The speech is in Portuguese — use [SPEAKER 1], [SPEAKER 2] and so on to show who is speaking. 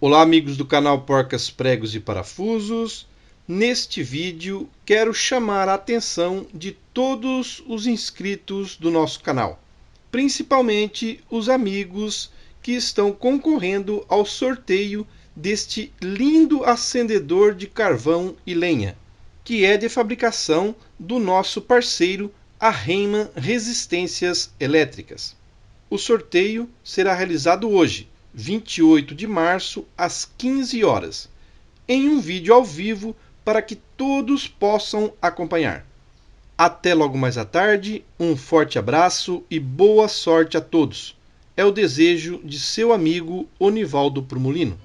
[SPEAKER 1] Olá, amigos do canal Porcas, Pregos e Parafusos. Neste vídeo quero chamar a atenção de todos os inscritos do nosso canal, principalmente os amigos que estão concorrendo ao sorteio deste lindo acendedor de carvão e lenha, que é de fabricação do nosso parceiro, a Heimann Resistências Elétricas. O sorteio será realizado hoje, 28 de março, às 15 horas, em um vídeo ao vivo para que todos possam acompanhar. Até logo mais à tarde, um forte abraço e boa sorte a todos. É o desejo de seu amigo Onivaldo Prumulino.